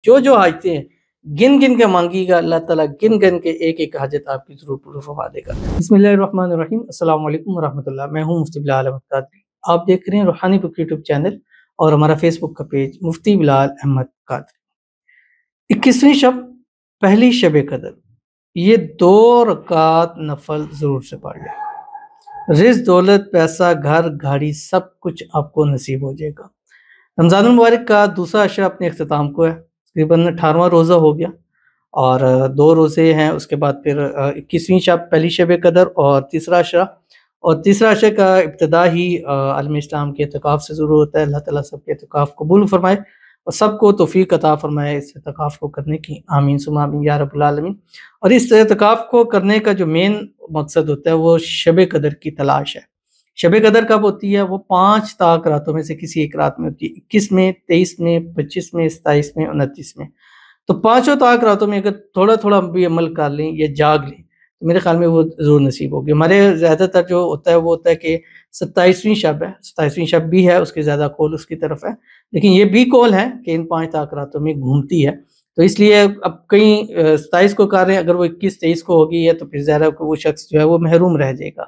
جو حاجتیں ہیں گن گن کے مانگی گا، اللہ تعالیٰ گن گن کے ایک ایک حاجت آپ کی ضرور پورا فرما دے گا۔ بسم اللہ الرحمن الرحیم، السلام علیکم ورحمۃ اللہ۔ میں ہوں مفتی بلال احمد قادری، آپ دیکھ رہے ہیں روحانی بک یوٹیوب چینل اور ہمارا فیس بک کا پیج مفتی بلال احمد قادری۔ 21ویں شب، پہلی شب قدر، یہ 2 رکعت نفل ضرور سے پڑھ لیں۔ رزق، دولت، پیسہ، گھر گاڑی سب کچھ آپ کو نصیب ہو جائے گا۔ رمضان المبارک کا دوسرا عشرہ اپنے اختتام کو ہے، تقریباً 18واں روزہ ہو گیا اور 2 روزے ہیں۔ اس کے بعد پھر 21ویں شب، پہلی شب قدر اور تیسرا عشرہ، اور تیسرا عشرہ کا ابتدا ہی عالم اسلام کے اعتکاف سے ضرور ہوتا ہے۔ اللہ تعالیٰ سب کے اعتکاف قبول فرمائے اور سب کو توفیق عطا فرمائے اس اعتکاف کو کرنے کی، آمین ثم آمین یا رب العالمین۔ اور اس اعتکاف کو کرنے کا جو مین مقصد ہوتا ہے وہ شب قدر کی تلاش ہے۔ شب قدر کب ہوتی ہے؟ وہ 5 طاق راتوں میں سے کسی ایک رات میں ہوتی ہے، 21 میں، 23 میں، 25 میں، 27 میں، 29 میں۔ تو 5 طاق راتوں میں اگر تھوڑا تھوڑا بھی عمل کر لیں یا جاگ لیں تو میرے خیال میں وہ ضرور نصیب ہوگی۔ ہمارے زیادہ تر جو ہوتا ہے وہ ہوتا ہے کہ 27ویں شب ہے، 27ویں شب بھی ہے، اس کے زیادہ قول اس کی طرف ہے، لیکن یہ بھی قول ہے کہ ان 5 طاق راتوں میں گھومتی ہے۔ تو اس لیے اب کہیں 27 کو کر رہے ہیں، اگر وہ 21 23 کو ہوگی ہے تو پھر ظاہر ہے کہ وہ شخص جو ہے وہ محروم رہ جائے گا۔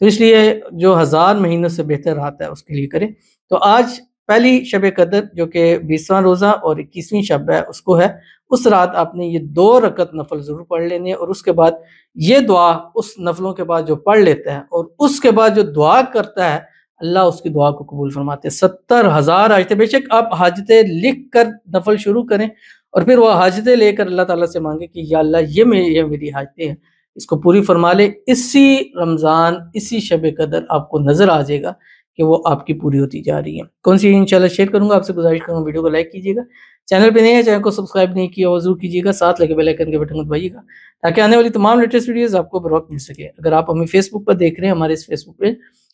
تو اس لیے جو 1000 مہینوں سے بہتر رات ہے اس کے لیے کریں۔ تو آج پہلی شب قدر جو کہ 20واں روزہ اور 21ویں شب ہے، اس کو ہے، اس رات آپ نے یہ 2 رکعت نفل ضرور پڑھ لینے، اور اس کے بعد یہ دعا اس نفلوں کے بعد جو پڑھ لیتا ہے اور اس کے بعد جو دعا کرتا ہے، اللہ اس کی دعا کو قبول فرماتے ہیں۔ 70,000 حاجتیں، بے شک آپ حاجتیں لکھ کر نفل شروع کریں اور پھر وہ حاجتیں لے کر اللہ تعالیٰ سے مانگے کہ یا اللہ یہ میری حاجتیں ہیں، اس کو پوری فرما لے۔ اسی رمضان، اسی شب قدر آپ کو نظر آ جائے گا کہ وہ آپ کی پوری ہوتی جا رہی ہے۔ کون سی انشاءاللہ شیئر کروں گا، آپ سے گزارش کروں گا ویڈیو کو لائک کیجیے گا، چینل پہ نہیں ہے چینل کو سبسکرائب نہیں کیا وہ ضرور کیجیے گا، ساتھ لگے بیل آئیکن کے بٹن کو دبائیے گا تاکہ آنے والی تمام لیٹسٹ ویڈیوز آپ کو بروقت مل سکے۔ اگر آپ ہمیں فیس بک پر دیکھ رہے ہیں، ہمارے اس فیس بک پہ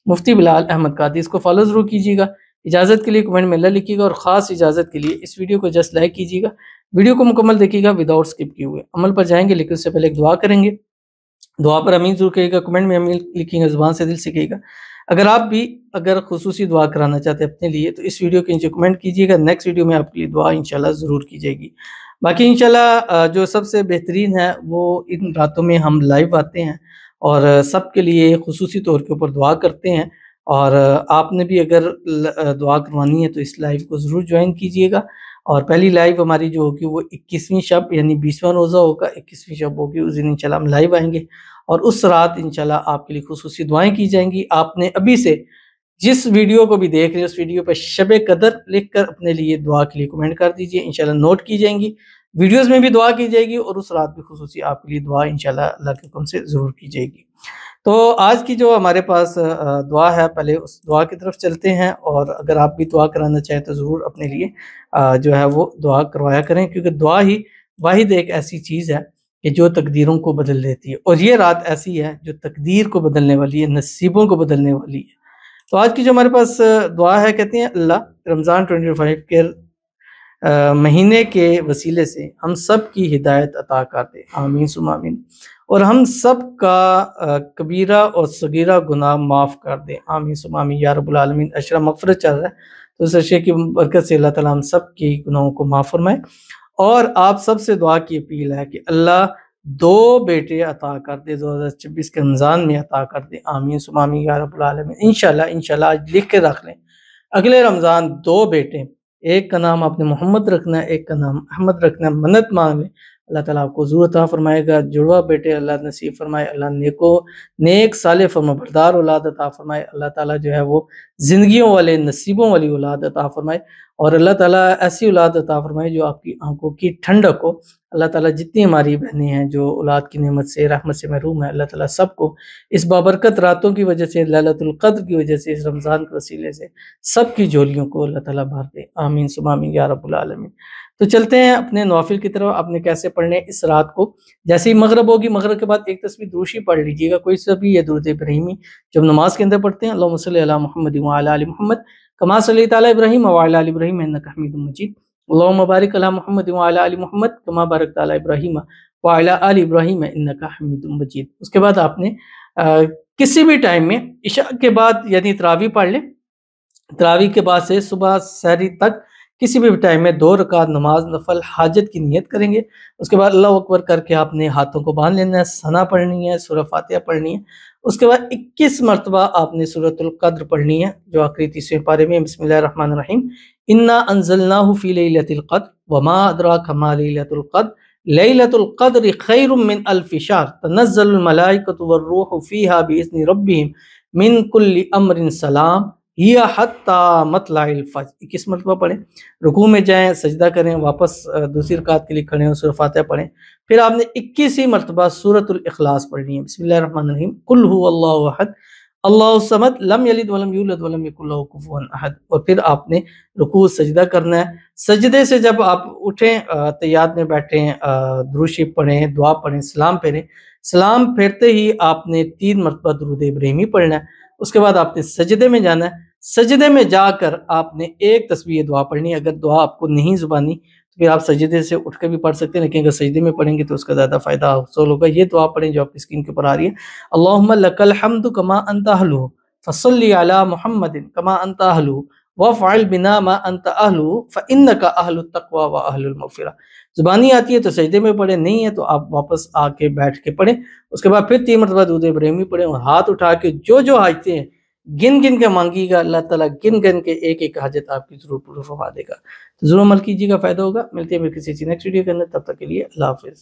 مفتی بلال احمد قادری، اس کو فالو ضرور کیجیے گا۔ اجازت کے لیے کمنٹ میں اللہ لکھیے گا، اور خاص اجازت کے لیے اس ویڈیو کو جسٹ لائک کیجیے گا، ویڈیو کو مکمل دیکھیے گا وداؤٹ اسکپ کیے ہوئے۔ عمل پر جائیں گے لیکن اس سے پہلے ایک دعا کریں گے، دعا پر امین ضرور کہیے گا، کمنٹ میں امین لکھیں گا، زبان سے دل سے کہیے گا۔ اگر آپ بھی خصوصی دعا کرانا چاہتے ہیں اپنے لیے تو اس ویڈیو کے نیچے کمنٹ کیجیے گا، نیکسٹ ویڈیو میں آپ کے لیے دعا انشاءاللہ ضرور کی جائے گی۔ باقی انشاءاللہ جو سب سے بہترین ہے وہ ان راتوں میں ہم لائیو آتے ہیں اور سب کے لیے خصوصی طور کے اوپر دعا کرتے ہیں، اور آپ نے بھی اگر دعا کروانی ہے تو اس لائیو کو ضرور جوائن کیجیے گا۔ اور پہلی لائیو ہماری جو ہوگی وہ 21ویں شب یعنی 20واں روزہ ہوگا، 21ویں شب ہوگی، اس دن انشاءاللہ ہم لائیو آئیں گے اور اس رات انشاءاللہ آپ کے لیے خصوصی دعائیں کی جائیں گی۔ آپ نے ابھی سے جس ویڈیو کو بھی دیکھ رہے ہیں اس ویڈیو پہ شب قدر لکھ کر اپنے لیے دعا کے لیے کمنٹ کر دیجئے، انشاءاللہ نوٹ کی جائیں گی، ویڈیوز میں بھی دعا کی جائے گی، اور اس رات بھی خصوصی آپ کے لیے دعا انشاءاللہ اللہ کے حکم سے ضرور کی جائے گی۔ تو آج کی جو ہمارے پاس دعا ہے، پہلے اس دعا کی طرف چلتے ہیں، اور اگر آپ بھی دعا کرانا چاہیں تو ضرور اپنے لیے جو ہے وہ دعا کروایا کریں، کیونکہ دعا ہی واحد ایک ایسی چیز ہے کہ جو تقدیروں کو بدل دیتی ہے، اور یہ رات ایسی ہے جو تقدیر کو بدلنے والی ہے، نصیبوں کو بدلنے والی ہے۔ تو آج کی جو ہمارے پاس دعا ہے، کہتے ہیں اللہ رمضان 25 کے مہینے کے وسیلے سے ہم سب کی ہدایت عطا کر دے، آمین ثم آمین، اور ہم سب کا کبیرہ اور صغیرہ گناہ معاف کر دے، آمین ثم آمین یا رب العالمین۔ عشرہ مغفرت چل رہا ہے تو اس عشرے کی برکت سے اللہ تعالیٰ ہم سب کی گناہوں کو معاف فرمائے، اور آپ سب سے دعا کی اپیل ہے کہ اللہ 2 بیٹے عطا کر دے، 2024 کے رمضان میں عطا کر دے، آمین ثم آمین یا رب العالمین۔ انشاءاللہ آج لکھ کے رکھ لیں، اگلے رمضان 2 بیٹے، ایک کا نام آپ نے محمد رکھنا ہے، ایک کا نام احمد رکھنا ہے، منت مانگ لیں، اللہ تعالیٰ آپ کو ضرور عطا فرمائے گا، جڑوا بیٹے اللہ نصیب فرمائے، اللہ نیک صالح فرمانبردار اولاد عطا فرمائے، اللہ تعالیٰ جو ہے وہ زندگیوں والے نصیبوں والی اولاد عطا فرمائے، اور اللہ تعالیٰ ایسی اولاد عطا فرمائے جو آپ کی آنکھوں کی ٹھنڈک ہو۔ اللہ تعالیٰ جتنی ہماری بہنیں ہیں جو اولاد کی نعمت سے رحمت سے محروم ہیں، اللہ تعالیٰ سب کو اس بابرکت راتوں کی وجہ سے، لیلۃ القدر کی وجہ سے، اس رمضان کے وسیلے سے سب کی جھولیوں کو اللہ تعالیٰ بھر دے، آمین ثم آمین یا رب العالمین۔ تو چلتے ہیں اپنے نوافل کی طرف۔ آپ نے کیسے پڑھنے اس رات کو؟ جیسے ہی مغرب ہوگی، مغرب کے بعد ایک تسبیح دروشی پڑھ لیجیے گا، کوئی سا بھی، یا درود ابراہیمی جو ہم نماز کے اندر پڑھتے ہیں، اللہم صلی علی محمد وعلی آل محمد کما صلیت علی ابراہیم وعلی آل ابراہیم انک حمید مجید، اللہم بارک علی محمد وعلی آل محمد کما بارکت علی ابراہیم وعلی آل ابراہیم انک حمید مجید۔ اس کے بعد آپ نے کسی بھی ٹائم میں عشاء کے بعد یعنی تراویح پڑھ لیں، تراویح کے بعد سے صبح سحری تک کسی بھی ٹائم میں 2 رکعت نماز نفل حاجت کی نیت کریں گے، اس کے بعد اللہ اکبر کر کے آپ نے ہاتھوں کو باندھ لینا ہے، ثنا پڑھنی ہے، سورہ فاتحہ پڑھنی ہے، اس کے بعد 21 مرتبہ آپ نے سورۃ القدر پڑھنی ہے جو آخری 30ویں پارے میں بسم اللہ الرحمن الرحیم انا انزلناہ فی لیلۃ القدر وما ادراک ما لیلۃ القدر لیلۃ القدر خیر من الف شہر تنزل الملائکۃ والروح فیہا باذن ربہم من کل امر سلام ہی حتی مطلع الفجر 21 مرتبہ پڑھیں، رکوع میں جائیں، سجدہ کریں، واپس دوسری رکعت کے لیے کھڑے ہوں، سورہ فاتحہ پڑھیں، پھر آپ نے 21 مرتبہ سورۃ الاخلاص پڑھنی ہے، بسم اللہ الرحمن الرحیم قل هو اللہ احد اللہ الصمد لم یلد ولم یولد ولم یکن لہ کفوا احد، اور پھر آپ نے رکوع سجدہ کرنا ہے۔ سجدے سے جب آپ اٹھیں، تحیات میں بیٹھیں، درود شریف پڑھیں، دعا پڑھیں، سلام پھیریں، سلام پھیرتے ہی آپ نے 3 مرتبہ درود ابراہیمی پڑھنا ہے، اس کے بعد آپ نے سجدے میں جانا ہے، سجدے میں جا کر آپ نے ایک تسبیح دعا پڑھنی ہے۔ اگر دعا آپ کو نہیں زبانی تو پھر آپ سجدے سے اٹھ کے بھی پڑھ سکتے ہیں، لیکن اگر سجدے میں پڑھیں گے تو اس کا زیادہ فائدہ حاصل ہوگا۔ یہ دعا پڑھیں جو آپ کی اسکرین کے اوپر آ رہی ہے، اللہم لک الحمد کما انت اہلہ فصلی علی محمد کما انت اہلہ وافعل بنا ما انت اہلہ فانک اہل التقوی واہل المغفرہ۔ زبانی آتی ہے تو سجدے میں پڑھیں، نہیں ہے تو آپ واپس آ کے بیٹھ کے پڑھیں، اس کے بعد پھر 3 مرتبہ درود ابراہیمی پڑھیں اور ہاتھ اٹھا کے جو حاجتیں ہیں گن گن کے مانگی گا، اللہ تعالیٰ گن گن کے ایک ایک حاجت آپ کی ضرور پورا فرما دے گا۔ تو ضرور عمل کیجیے گا، فائدہ ہوگا۔ ملتے ہیں پھر کسی نیکسٹ ویڈیو کے اندر، تب تک کے لیے اللہ حافظ۔